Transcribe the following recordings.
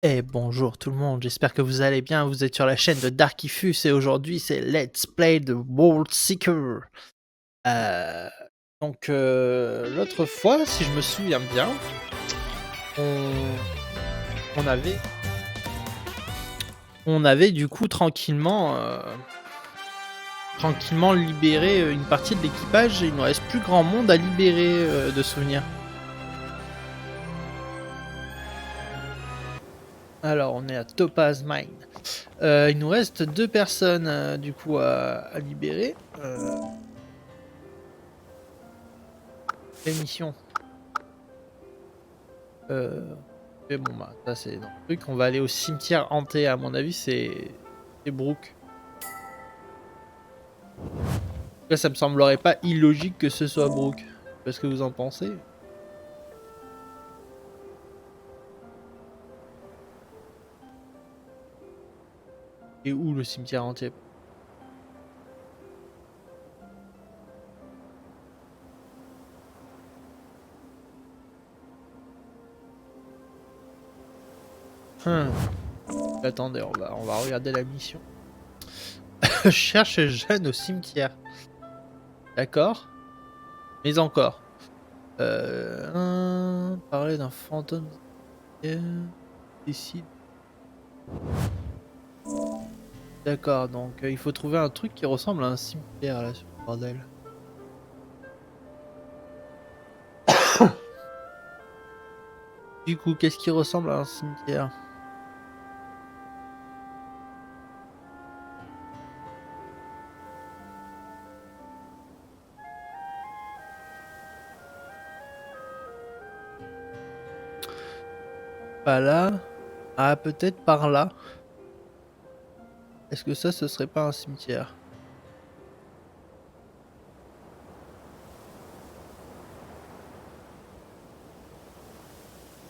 Et bonjour tout le monde, j'espère que vous allez bien, vous êtes sur la chaîne de Darkifus et aujourd'hui c'est Let's Play the World Seeker. Euh, L'autre fois, si je me souviens bien, on, on avait, on avait du coup tranquillement libéré une partie de l'équipage et il ne reste plus grand monde à libérer de souvenirs. Alors on est à Topaz Mine. Il nous reste deux personnes du coup à libérer. Les missions. Mais bon, bah, ça c'est dans le truc. On va aller au cimetière hanté, à mon avis, c'est Brooke. Là, ça me semblerait pas illogique que ce soit Brooke. Qu'est-ce que vous en pensez? Et où le cimetière hanté? Hum. Attendez, on va regarder la mission. Cherche Jeanne au cimetière. D'accord. Mais encore. Parler d'un fantôme ici. D'accord, donc il faut trouver un truc qui ressemble à un cimetière là sur le bordel. Du coup, qu'est-ce qui ressemble à un cimetière? Pas là. Ah, peut-être par là. Est-ce que ça, ce serait pas un cimetière?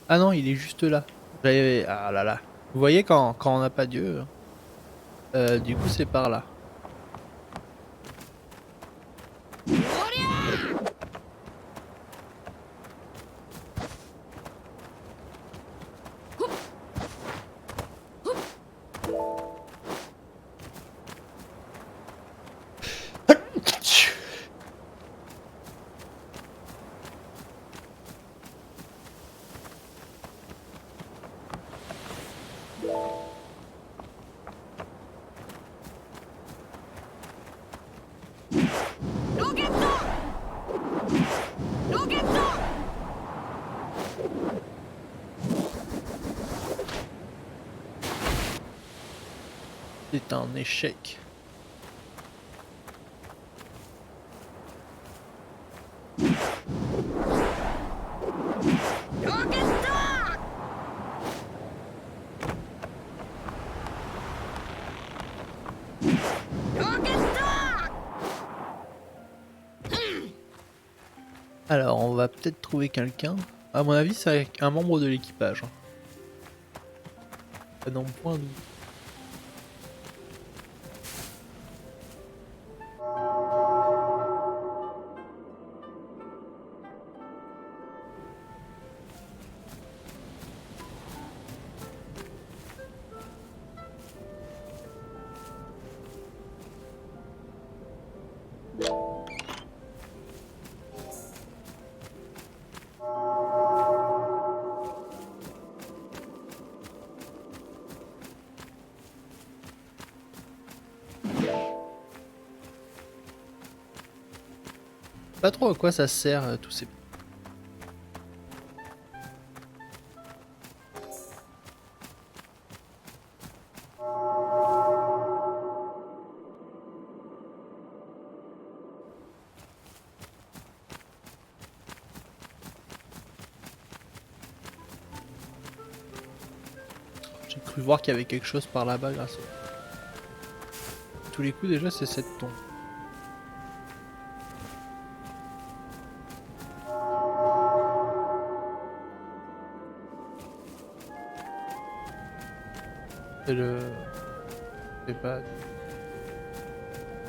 Ah non, il est juste là. Ah là là. Vous voyez quand on n'a pas Dieu, du coup c'est par là. C'est un échec. Alors, on va peut-être trouver quelqu'un. À mon avis, c'est un membre de l'équipage. Pas dans le point d'où. Pas trop à quoi ça sert tous ces. J'ai cru voir qu'il y avait quelque chose par là-bas grâce à tous les coups déjà c'est cette tombe. C'est le. C'est pas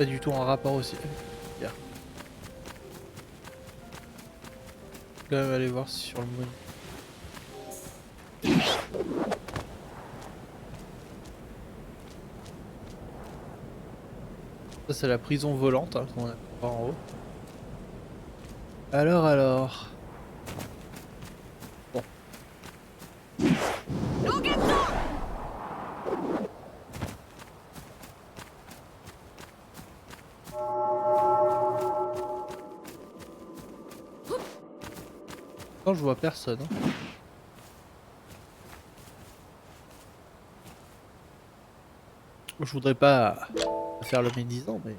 du tout en rapport aussi. Bien. Je vais quand même aller voir sur le menu. Ça c'est la prison volante hein, qu'on a en haut. Alors. Bon. Non, je vois personne. Hein. Je voudrais pas faire le médisant, mais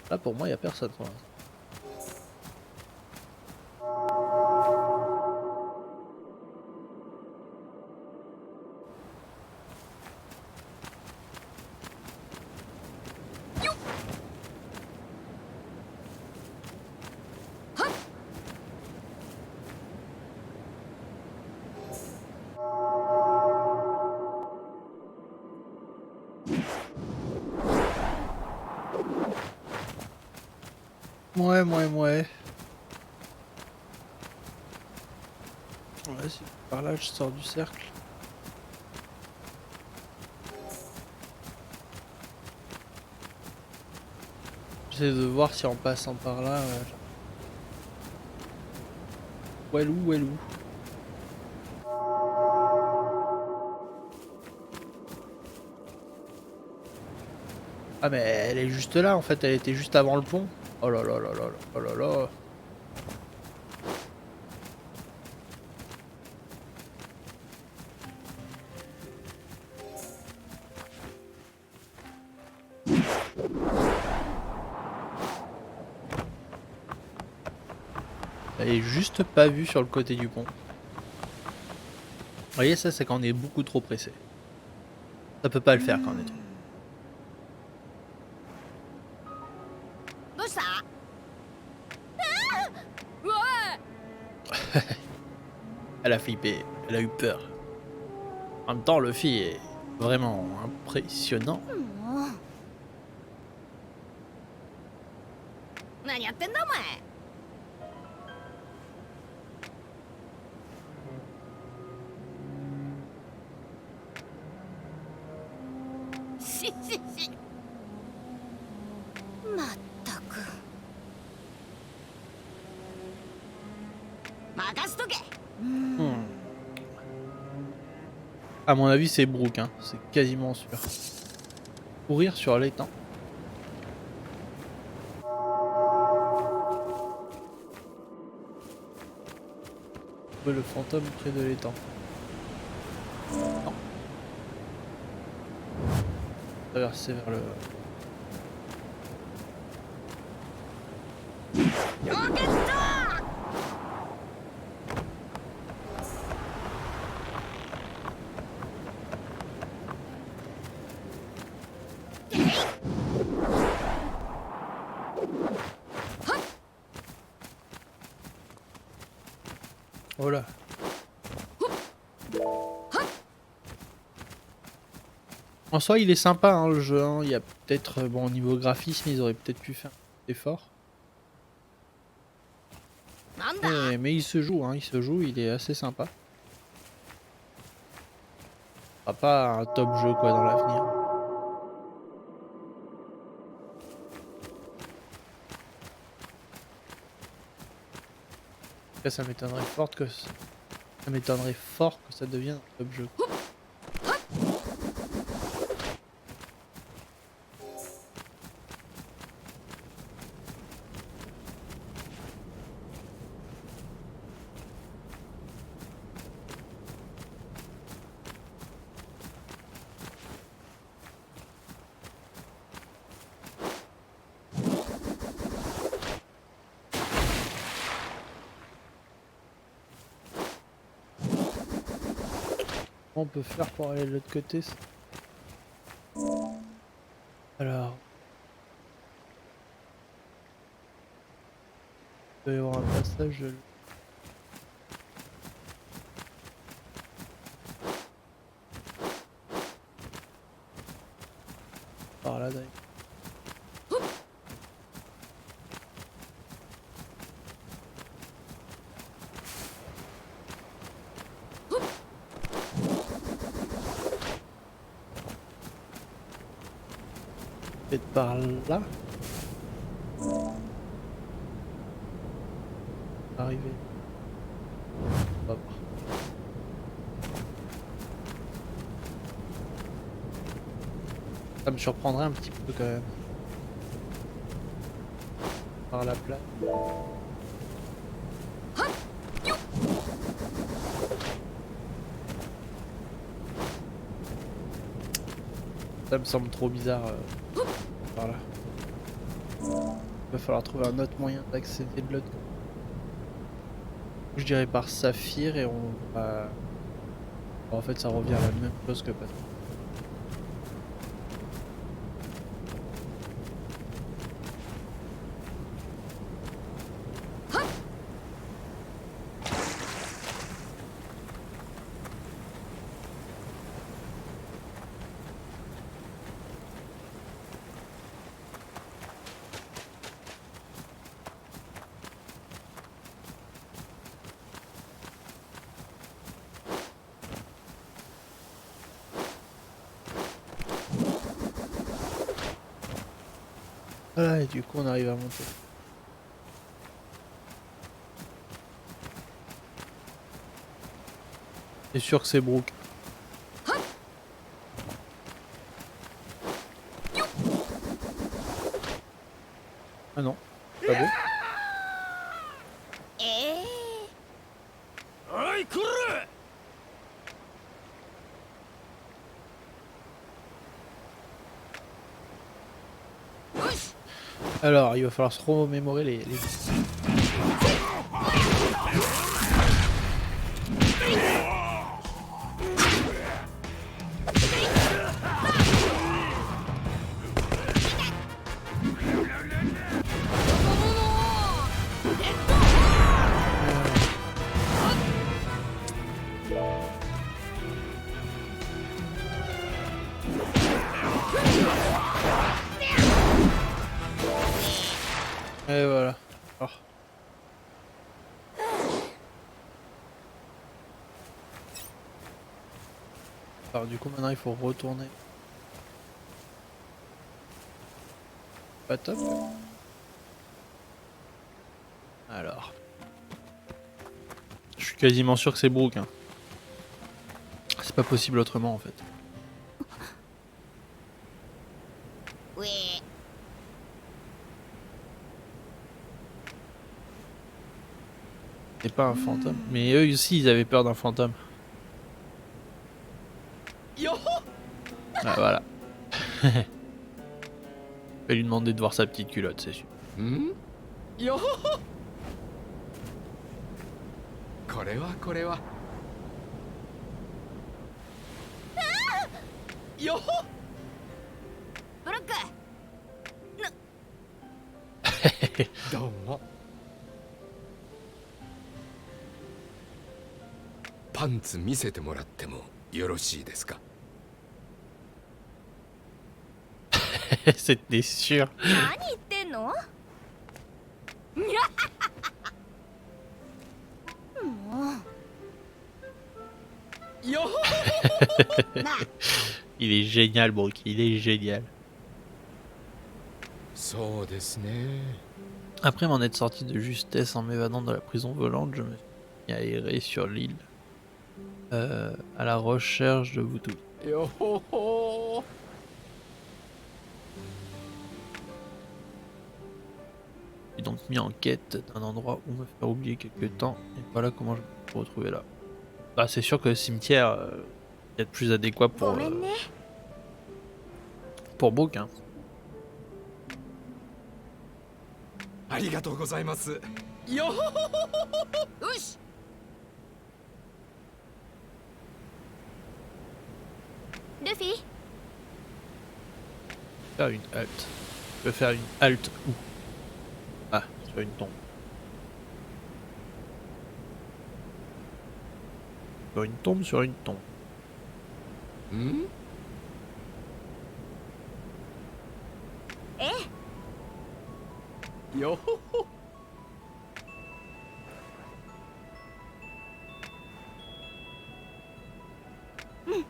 là pour moi il y a personne. Pour l'instant. Ouais. Ouais, si par là je sors du cercle. J'essaie de voir si en passant par là. Walou. Ah mais elle est juste là en fait, elle était juste avant le pont. Oh là là là là là, oh là là. Elle est juste pas vue sur le côté du pont. Vous voyez ça c'est quand on est beaucoup trop pressé. Ça peut pas le faire quand on est trop. Elle a flippé, elle a eu peur. En même temps Luffy est vraiment impressionnant. À mon avis c'est Brook, hein. C'est quasiment sûr. Courir sur l'étang. Le fantôme près de l'étang. Non. Traverser vers le... Oh là. En soi il est sympa hein, le jeu, hein. Il y a peut-être, bon au niveau graphisme ils auraient peut-être pu faire un effort. Mais il se joue, hein, il est assez sympa. Ce sera pas un top jeu quoi dans l'avenir. Ça m'étonnerait fort que ça devienne un top jeu. On peut faire pour aller de l'autre côté. Alors, il doit y avoir un passage. Par là d'ailleurs. peut-être par là. Arriver. On va voir. Ça me surprendrait un petit peu quand même. Par la plate. Ça me semble trop bizarre par là. Il va falloir trouver un autre moyen d'accéder de l'autre côté. Je dirais par Saphir et on va... En fait ça revient à la même chose que pas. Voilà, et du coup on arrive à monter. C'est sûr que c'est Brooke. Ah non, pas beau. Alors, il va falloir se remémorer les... Et voilà. Alors du coup maintenant il faut retourner. Pas top. Alors. Je suis quasiment sûr que c'est Brooke. Hein. C'est pas possible autrement en fait. C'est pas un fantôme. Mais eux aussi ils avaient peur d'un fantôme. Ah voilà. Je vais lui demander de voir sa petite culotte, c'est sûr. Yo! これはこれは。よ！ブロック。どうも。パンツ見せてもらってもよろしいですか？ C'était sûr. 何言ってんの？もう。よ！ Il est génial, Brooke. Il est génial. そうですね。 Après m'en être sorti de justesse en m'évadant de la prison volante, je me suis mis à errer sur l'île à la recherche de vous tous. よほほ。 Je suis donc mis en quête d'un endroit où me faire oublier quelques temps, et voilà comment je me suis retrouvé là. Bah, c'est sûr que le cimetière est le plus adéquat ごめんね。pour Brooke. Hein. ありがとうございます。よほほ。よし。ルフィ。 Faire une halte. Je peux faire une halte où? Ah, sur une tombe. Sur une tombe, sur une tombe. ん？ええ。よほほ。 ル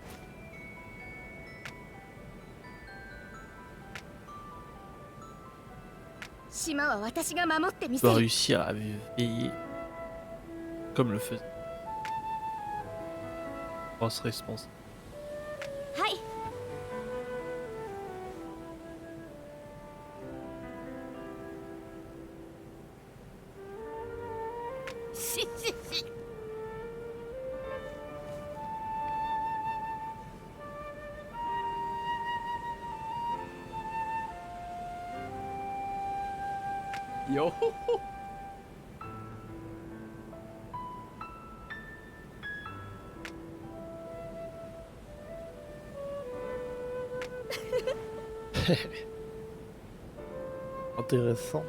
島は私が守ってみJe dois せる。 réussir à veiller comme le faisait. Grosse réponse. はい。ししし。よほほ。Intéressant.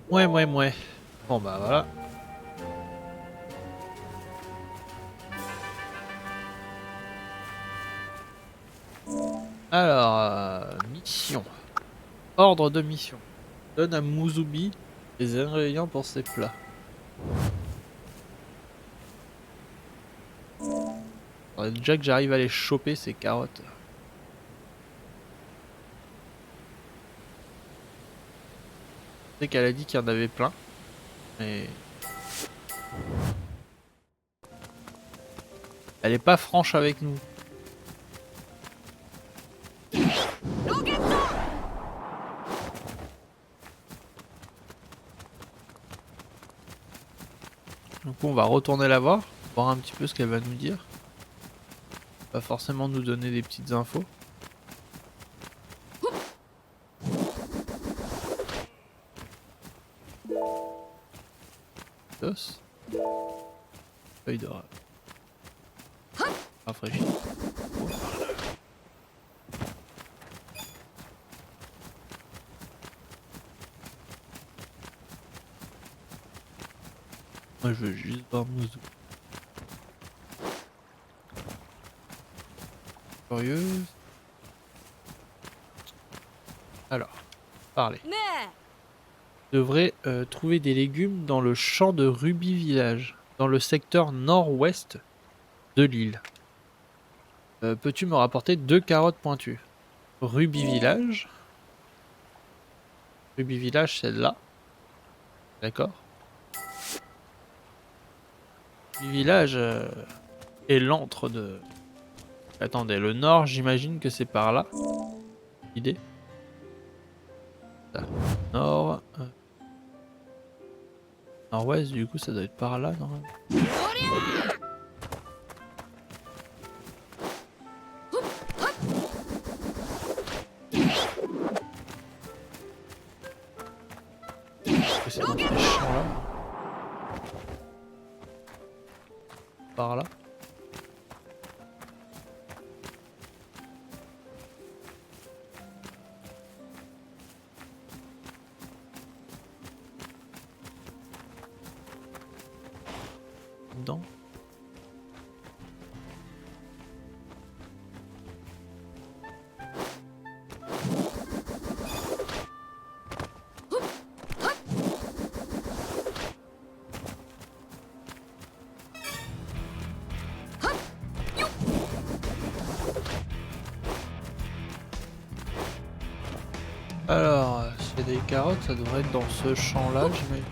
Ouais. Bon bah voilà. Alors, mission. Ordre de mission. Donne à Muzubi les ingrédients pour ses plats. Faudrait déjà que j'arrive à les choper ces carottes. Je sais qu'elle a dit qu'il y en avait plein. Mais... elle est pas franche avec nous. Du coup on va retourner la voir un petit peu ce qu'elle va nous dire. Pas forcément nous donner des petites infos. Dos. Feuille de rafraîchie. Moi je veux juste voir Muzu. Curieuse. Alors, parlez. ね Devrait trouver des légumes dans le champ de Ruby Village, dans le secteur nord-ouest de l'île. Peux-tu me rapporter 2 carottes pointues? Ruby Village. Ruby Village, celle-là. D'accord. Ruby Village est l'antre de... Attendez, le nord, j'imagine que c'est par là. Idée. Ça. Nord... nord-ouest, du coup, ça doit être par là, normalement. C'est dans ces champs-là. Par là. Dedans. Alors, s'il y a des carottes, ça devrait être dans ce champ-là, j'imagine.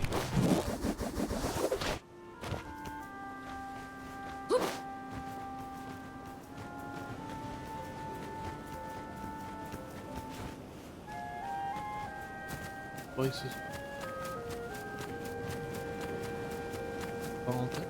Oui, c'est ça. Parenthèse.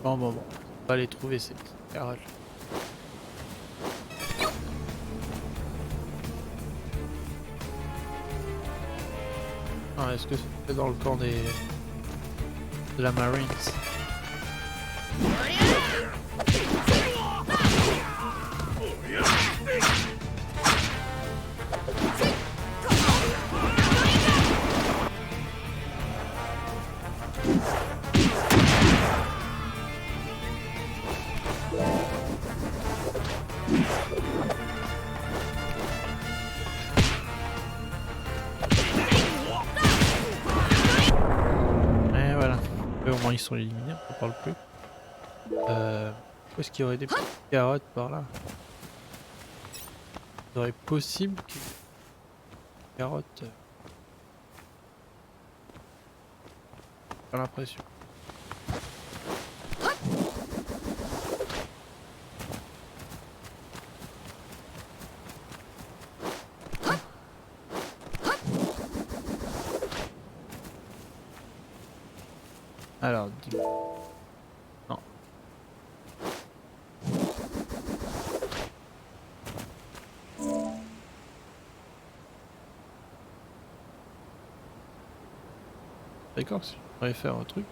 Bon, on va les trouver ces petites carottes. Ah, est-ce que c'est dans le camp de la Marines? Et voilà. Et au moins ils sont éliminés, on en parle plus. Où est-ce qu'il y aurait des petites carottes par là? Il serait possible qu'il y ait des carottes. Pas l'impression. Alors, dis-moi. Non. D'accord, si je pourrais faire un truc.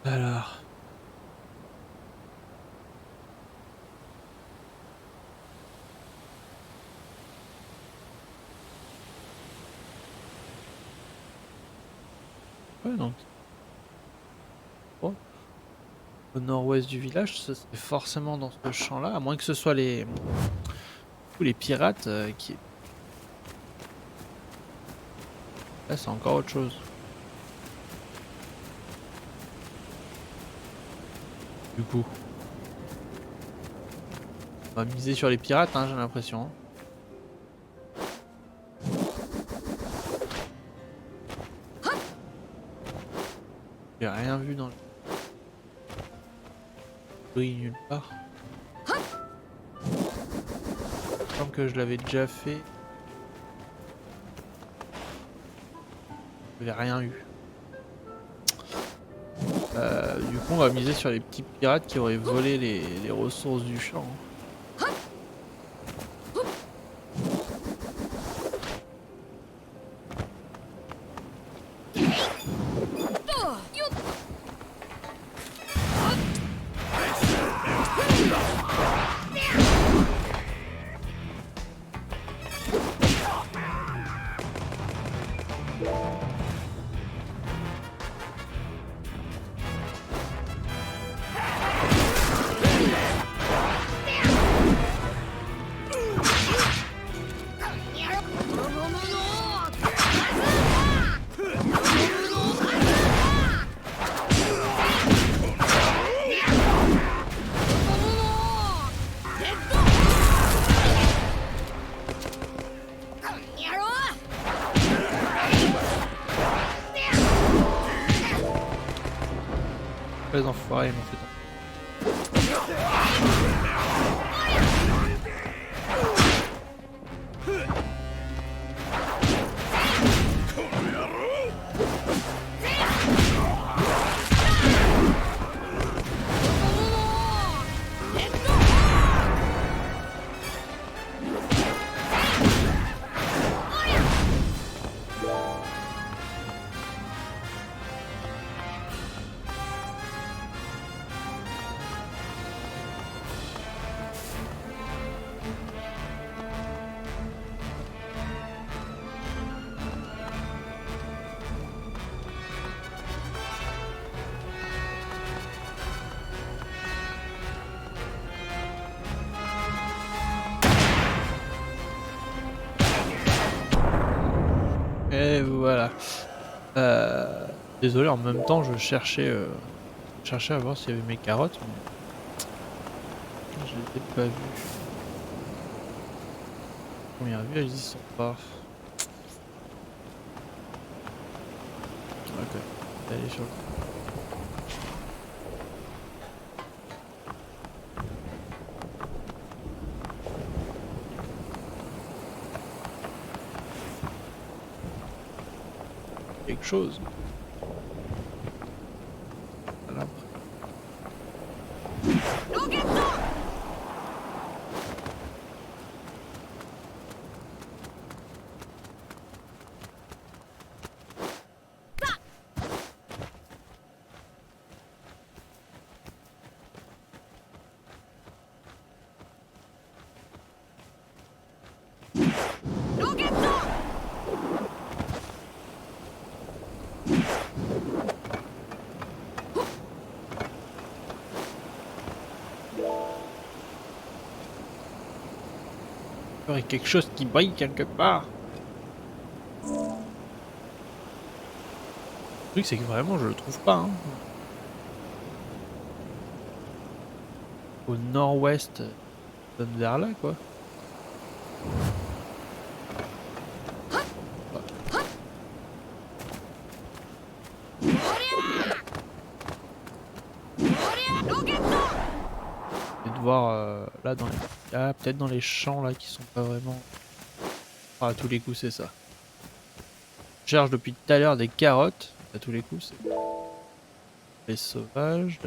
Alors. Ouais, donc. Oh. Au nord-ouest du village, ça c'est forcément dans ce champ-là, à moins que ce soit tous les pirates qui. Là, c'est encore autre chose. Du coup. On va miser sur les pirates, hein, j'ai l'impression. J'ai rien vu dans le. Oui, nulle part. Comme que je l'avais déjà fait. J'avais rien eu. Du coup, on va miser sur les petits pirates qui auraient volé les ressources du champ. Les enfoirés m'ont fait tomber. Et voilà. Désolé, en même temps, je cherchais à voir s'il y avait mes carottes, mais je les ai pas vues. Première vue, elles y sont pas. Ok, allez sur le. Quelque chose. Voilà. Il y aurait quelque chose qui brille quelque part. Le truc c'est que vraiment je le trouve pas. Hein. Au nord-ouest, donne vers là quoi. Et de voir là dans les... Ah, peut-être dans les champs là qui sont pas vraiment... Ah, à tous les coups c'est ça. Je cherche depuis tout à l'heure des carottes. À tous les coups c'est... Les sauvages.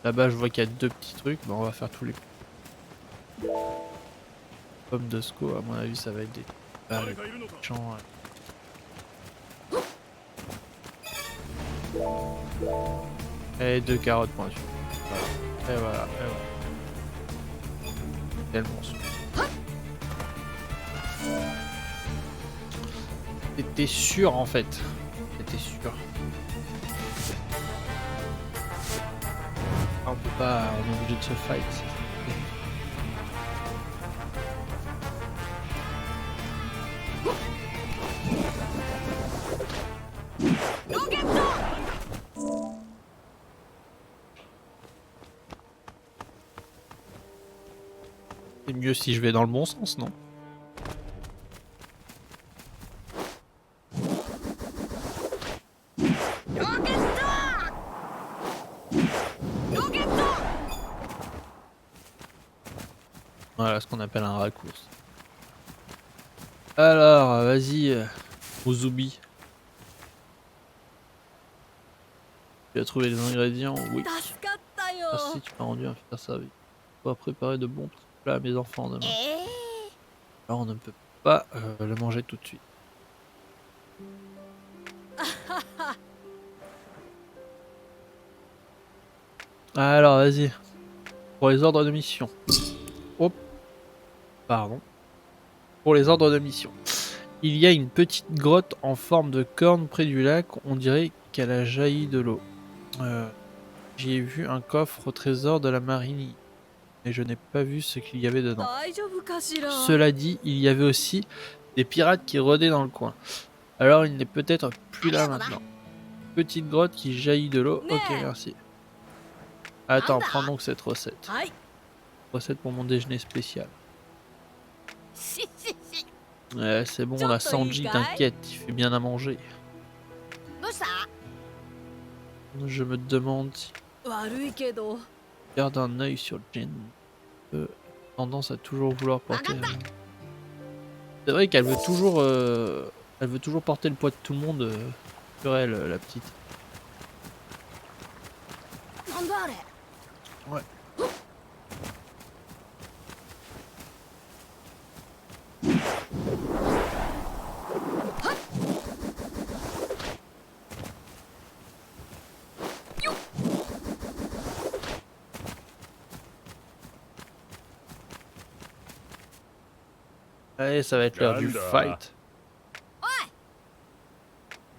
Là-bas je vois qu'il y a 2 petits trucs. Bon, on va faire tous les coups. Pommes de sco, à mon avis ça va être des... Ah, les champs... Et 2 carottes pointues. Voilà. Et voilà, et voilà. Tellement sûr. T'étais sûr en fait. T'étais sûr. On peut pas, on est obligé de se fight. C'est mieux si je vais dans le bon sens, non? Voilà ce qu'on appelle un raccourci. Alors, vas-y, Ozubi. Tu as trouvé les ingrédients? Oui. Merci, tu m'as rendu un fier service. On va préparer de bons petits plats à mes enfants demain. Alors on ne peut pas le manger tout de suite. Alors, vas-y. Pour les ordres de mission. Hop. Pardon. Pour les ordres de mission. Il y a une petite grotte en forme de corne près du lac. On dirait qu'elle a jailli de l'eau. J'y ai vu un coffre au trésor de la marine. Mais je n'ai pas vu ce qu'il y avait dedans. Cela dit, il y avait aussi des pirates qui rôdaient dans le coin. Alors il n'est peut-être plus là maintenant. Petite grotte qui jaillit de l'eau. Ok, merci. Attends, prends donc cette recette. Recette pour mon déjeuner spécial. Ouais, c'est bon, on a Sanji, t'inquiète, il fait bien à manger. Je me demande si... Garde un œil sur Jin. Tendance à toujours vouloir porter... C'est vrai qu'elle veut toujours... Elle veut toujours porter le poids de tout le monde sur elle, la petite. Ouais. Allez, ça va être l'heure du fight.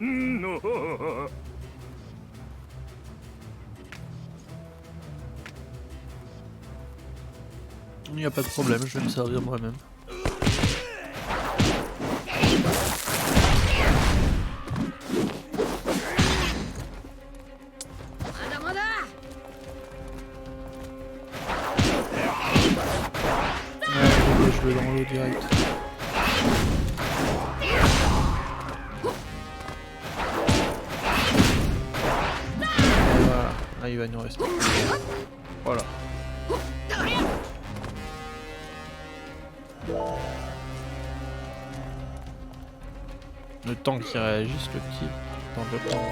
Il n'y a pas de problème, je vais me servir moi-même. Ouais, je vais dans l'eau direct. Voilà, là il va nous rester. Voilà. Le temps qu'il réagisse, le petit. Temps de le prendre.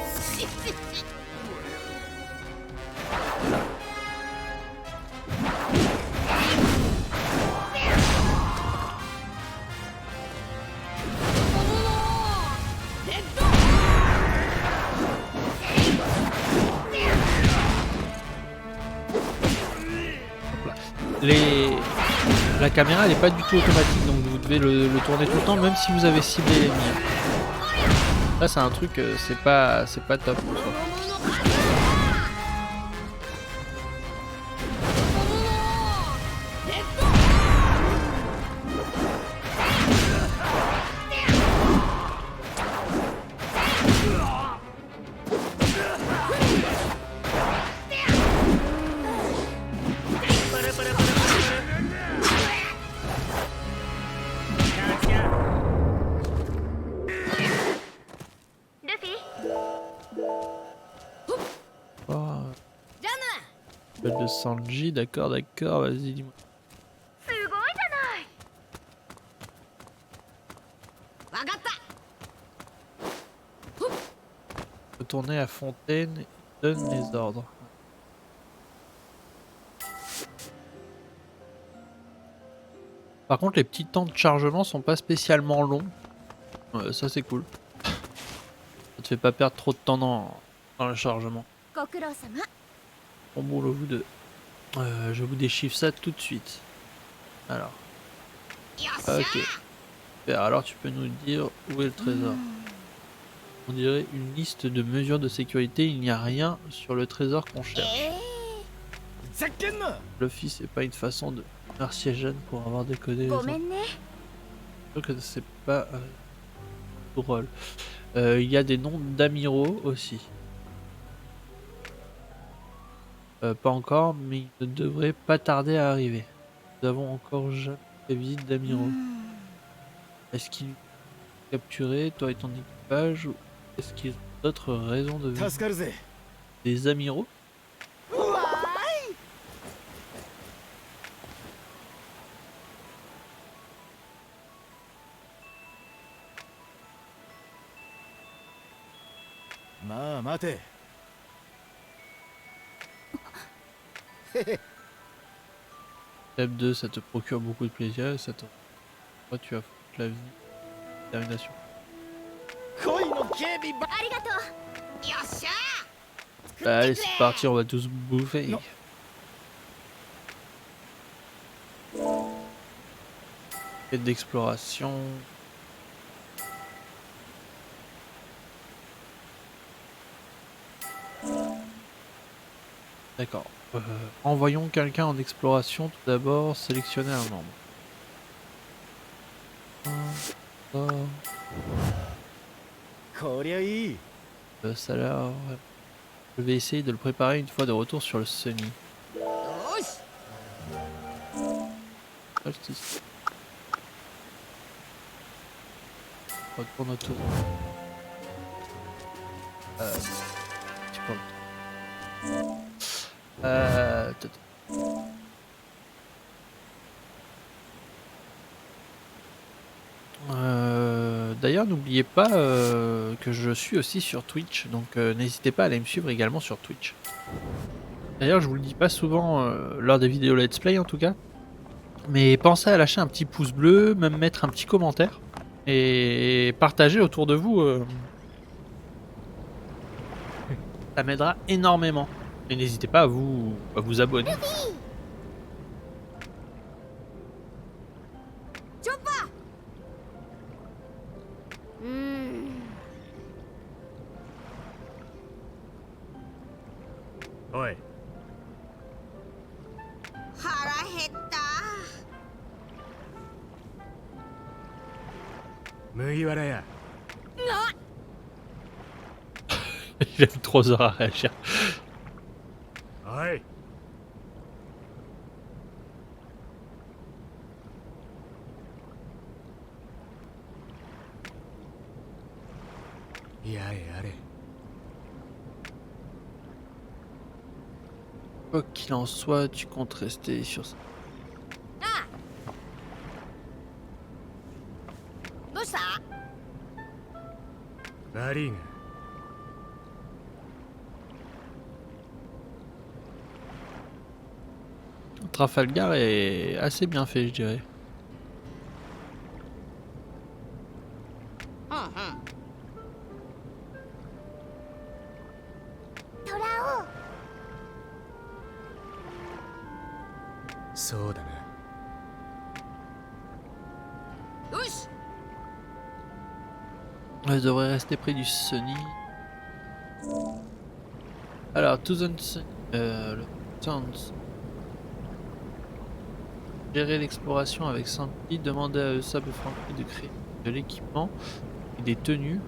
La caméra elle est pas du tout automatique, donc vous devez le tourner tout le temps, même si vous avez ciblé l'ennemi. Là c'est un truc, c'est pas top. de Sanji, d'accord, vas-y, dis-moi. すごいじゃないわかった Retourner à Fontaine et donne les ordres. Par contre, les petits temps de chargement sont pas spécialement longs. Ça, c'est cool. Ça te fait pas perdre trop de temps dans le chargement. ご苦労様 Bon boulot, vous deux. Je vous déchiffre ça tout de suite. Alors, よっしゃ ok. Super, alors tu peux nous dire où est le trésor? On dirait une liste de mesures de sécurité. Il n'y a rien sur le trésor qu'on cherche. ふざけんな Luffy, c'est pas une façon de remercier Jeanne pour avoir décodé les ご autres. めんね Je trouve que c'est pas drôle. Il y a des noms d'amiraux aussi. Pas encore, mais ils ne devraient pas tarder à arriver. Nous avons encore jamais fait visite d'amiraux. Est-ce qu'ils ont capturé toi et ton équipage ou est-ce qu'ils ont d'autres raisons de vivre? 助かるぜ Des amiraux? うわーいまあ待て Step 2, ça te procure beaucoup de plaisir et ça te... Toi, tu as foutu la vie. Détermination. 恋の警備ばありがとうよっしゃ Bah, allez, c'est parti, on va tous bouffer. Non. Quête d'exploration. D'accord. Envoyons quelqu'un en exploration. Tout d'abord, sélectionner un membre. Ça, こりゃいい ça a l'air... ouais. Je vais essayer de le préparer une fois de retour sur le Sunny. よし Solstice. Retourne autour. Tu peux... D'ailleurs, n'oubliez pas que je suis aussi sur Twitch, donc n'hésitez pas à aller me suivre également sur Twitch. D'ailleurs, je vous le dis pas souvent lors des vidéos let's play en tout cas, mais pensez à lâcher un petit pouce bleu, même mettre un petit commentaire et partager autour de vous. Ça m'aidera énormément. Et n'hésitez pas à vous abonner. チョッパーおい腹減った麦わらや Il a mis 3 heures à réagir. おいやれやれ Quoi qu'il en soit, tu comptes rester sur ça. どうした 悪いが Trafalgar est assez bien fait, je dirais. トラそうだな オよし Je devrais rester près du Sunny. Alors, le Towns. Gérer l'exploration avec Saint-Pi, demander à Eusab et Frankie de créer de l'équipement et des tenues.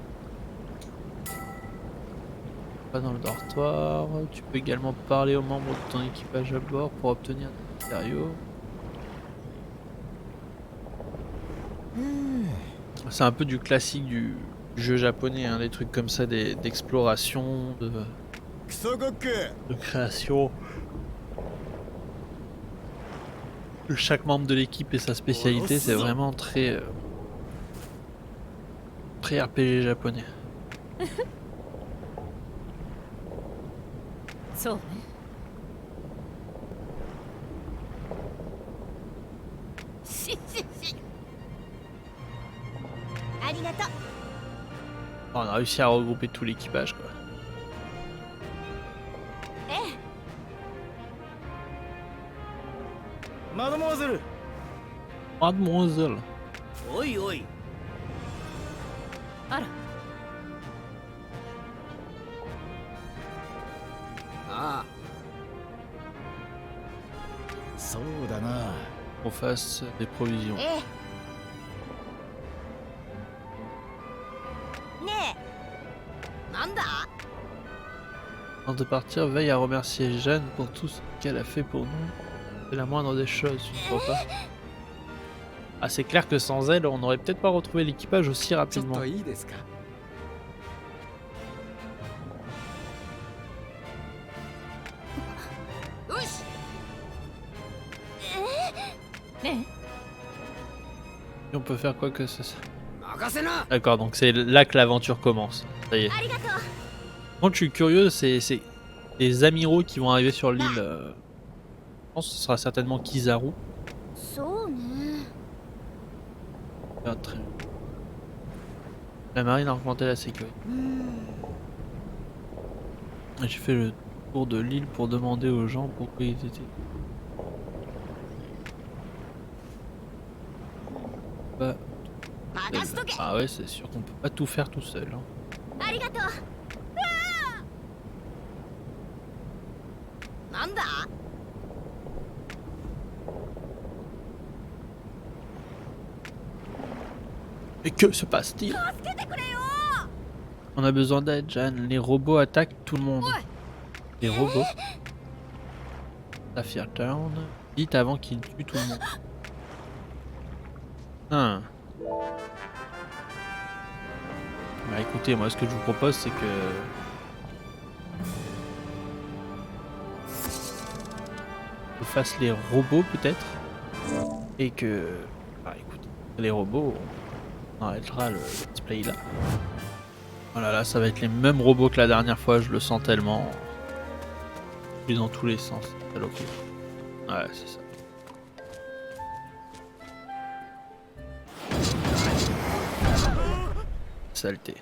Pas dans le dortoir. Tu peux également parler aux membres de ton équipage à bord pour obtenir des matériaux. C'est un peu du classique du jeu japonais, hein, des trucs comme ça, d'exploration, クソゴック de création. chaque membre de l'équipe et sa spécialité, c'est vraiment très très RPG japonais. そうね。しありがとう。 On a réussi à regrouper tout l'équipage quoi. ええ。マドモアゼル Mademoiselle. おいおいあら、ああそうだな On fasse des provisions. ええ。ねえ。なんだ。 Avant de partir, veille à remercier Jeanne pour tout ce qu'elle a fait pour nous. C'est la moindre des choses, tu ne crois pas? Ah, c'est clair que sans elle, on n'aurait peut-être pas retrouvé l'équipage aussi ちょっ rapidement. といいですか。よし。ね Et on peut faire quoi que ce soit. 任せな D'accord, donc c'est là que l'aventure commence. Ça y est. ありがとう。 Quand je suis curieux, c'est les amiraux qui vont arriver sur l'île. Je pense que ce sera certainement Kizaru. そうね。 Ah, très bien. La marine a augmenté la sécurité. うん。 J'ai fait le tour de l'île pour demander aux gens pourquoi ils étaient. Bah, 任せとけ。 ah ouais, c'est sûr qu'on peut pas tout faire tout seul. Hein. ありがとう。なんだ。 Et que se passe-t-il? 助けてくれよ。 On a besoin d'aide, Jeanne. Les robots attaquent tout le monde. Ouais. Les robots? Sapphire Town. Vite avant qu'ils tuent tout le monde. Ah. Bah écoutez, moi ce que je vous propose c'est que... je fasse les robots peut-être. Et que... Bah écoutez, les robots, on arrêtera le let's play là. Voilà, là ça va être les mêmes robots que la dernière fois, je le sens tellement. Plus dans tous les sens, saloperie. Ouais, c'est ça. Saleté.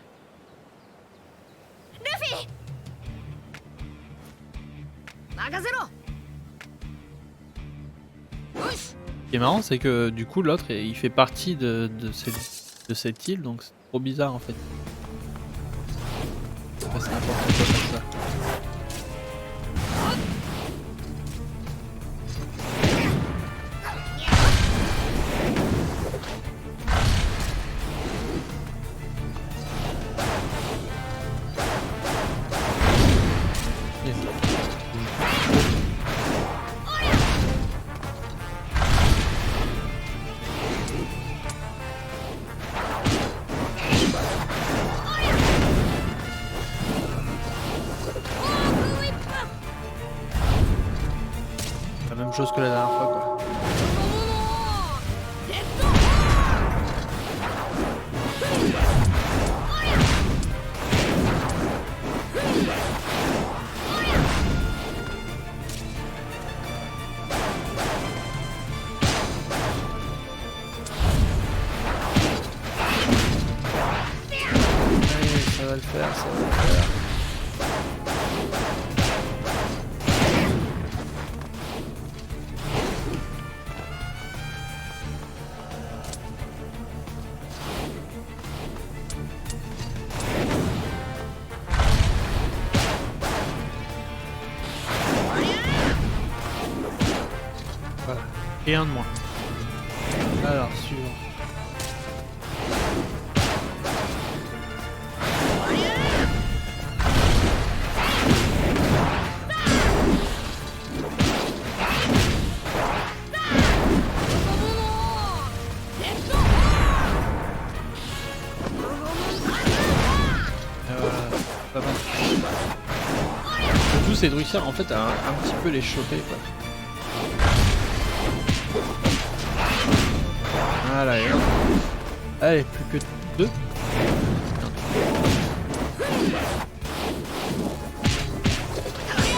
任せろ。よし。 Ce qui est marrant, c'est que du coup, l'autre, il fait partie de cette île, donc c'est trop bizarre en fait. C'est n'importe quoi comme ça. La même chose que la dernière fois, quoi. Allez, ça va le faire, ça va le faire. Voilà, et un de moins. Alors, suivant. Et voilà, pas mal. Surtout, c'est de réussir en fait à un petit peu les choper, quoi. Voilà, et hop. Allez, plus que 2.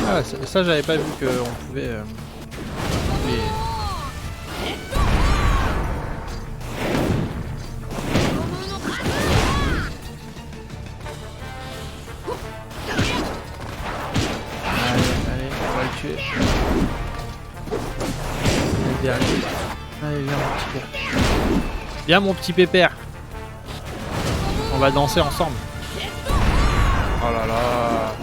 Ah, ça j'avais pas vu qu'on pouvait... Allez, on va le tuer. Le dernier. Allez, viens mon petit pépère. Viens mon petit pépère. On va danser ensemble. Oh là là.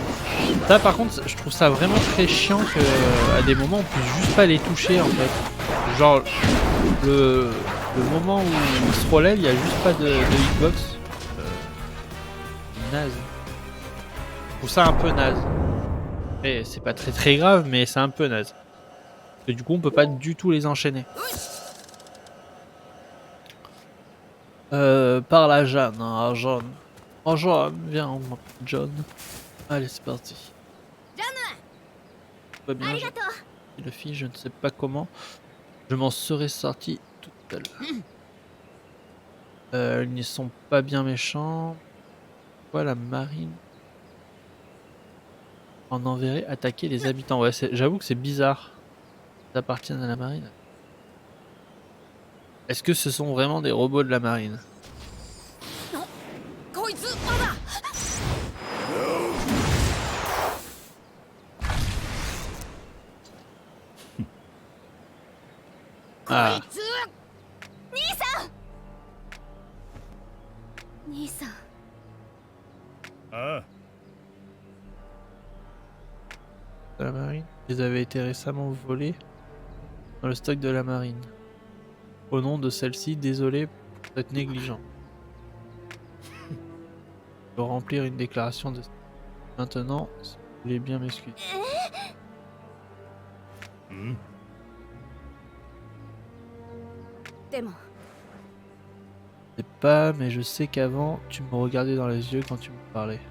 Ça par contre, je trouve ça vraiment très chiant qu'à des moments on puisse juste pas les toucher en fait. Genre le moment où ils se relèvent, il n'y a juste pas de hitbox. Naze. Je trouve ça un peu naze. Et c'est pas très grave, mais c'est un peu naze. Parce que du coup on peut pas du tout les enchaîner. Par la Jeanne, hein, John. Oh John, viens mon petit John. Allez c'est parti. Tout va bien, le fille, je ne sais pas comment. Je m'en serais sorti tout seul. Ils ne sont pas bien méchants. Pourquoi la marine en enverrait attaquer les habitants? Ouais, j'avoue que c'est bizarre. Ils appartiennent à la marine. Est-ce que ce sont vraiment des robots de la marine? Ah. 兄さん ああ De la marine. Ils avaient été récemment volés dans le stock de la marine. Au nom de celle-ci, désolé pour cette négligence. Je dois remplir une déclaration de... Maintenant, si vous voulez bien m'excuser. うん。 でも Je sais pas, mais je sais qu'avant, tu me regardais dans les yeux quand tu me parlais.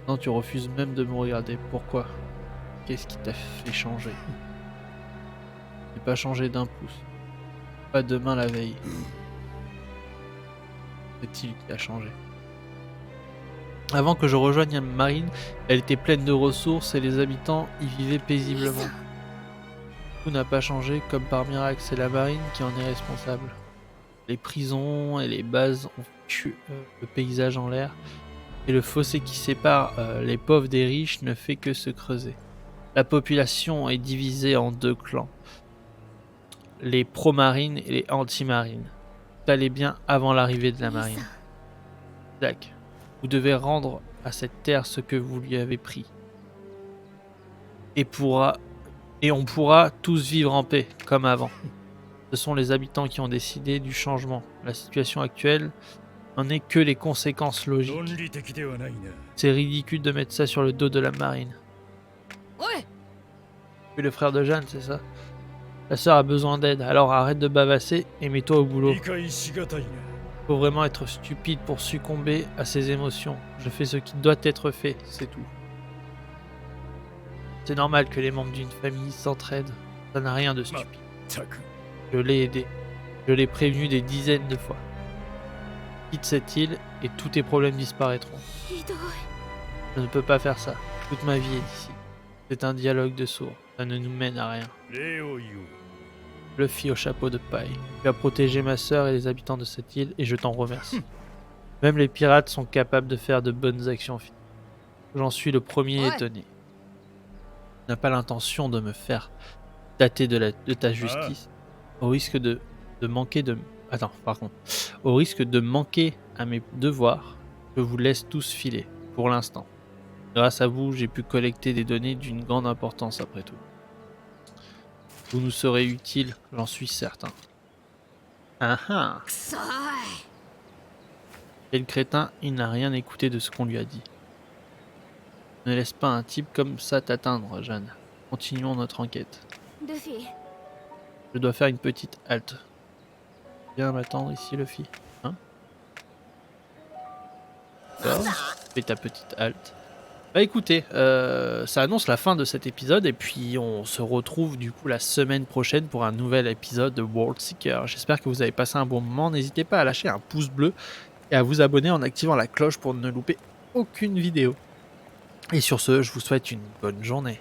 Non, tu refuses même de me regarder. Pourquoi? Qu'est-ce qui t'a fait changer? J'ai pas changé d'un pouce. Pas demain la veille. C'est-il qui a changé? Avant que je rejoigne la marine, elle était pleine de ressources et les habitants y vivaient paisiblement. Tout n'a pas changé comme par miracle, c'est la marine qui en est responsable. Les prisons et les bases ont tué le paysage en l'air et le fossé qui sépare les pauvres des riches ne fait que se creuser. La population est divisée en deux clans, les pro-marines et les anti-marines. Tout allait bien avant l'arrivée de la marine. Zach, vous devez rendre à cette terre ce que vous lui avez pris. Et on pourra tous vivre en paix, comme avant. Ce sont les habitants qui ont décidé du changement. La situation actuelle n'en est que les conséquences 論 logiques. 理的ではないな。 C'est ridicule de mettre ça sur le dos de la marine. おい Tu es le frère de Jeanne, c'est ça? La sœur a besoin d'aide, alors arrête de bavasser et mets-toi au boulot. 理解しがたいな。 Faut vraiment être stupide pour succomber à ses émotions. Je fais ce qui doit être fait, c'est tout. C'est normal que les membres d'une famille s'entraident. Ça n'a rien de stupide. たく。 Je l'ai aidé. Je l'ai prévenu des dizaines de fois. Quitte cette île et tous tes problèmes disparaîtront. ひどい Je ne peux pas faire ça. Toute ma vie est ici. C'est un dialogue de sourds. Ça ne nous mène à rien. 礼を言おう。 Luffy au chapeau de paille. Tu as protégé ma sœur et les habitants de cette île et je t'en remercie. Même les pirates sont capables de faire de bonnes actions. J'en suis le premier Ouais. étonné. Tu n'as pas l'intention de me faire dater de ta justice. Au risque de manquer de... Attends, par contre. Au risque de manquer à mes devoirs, je vous laisse tous filer, pour l'instant. Grâce à vous, j'ai pu collecter des données d'une grande importance après tout. Vous nous serez utile, j'en suis certain. Ah ah! くそーい Et le crétin, il n'a rien écouté de ce qu'on lui a dit. Ne laisse pas un type comme ça t'atteindre, Jeanne. Continuons notre enquête. ルフィ Je dois faire une petite halte. Viens m'attendre ici, Luffy. Hein? D'accord. Fais ta petite halte. Bah écoutez, ça annonce la fin de cet épisode et puis on se retrouve du coup la semaine prochaine pour un nouvel épisode de World Seeker. J'espère que vous avez passé un bon moment. N'hésitez pas à lâcher un pouce bleu et à vous abonner en activant la cloche pour ne louper aucune vidéo. Et sur ce, je vous souhaite une bonne journée.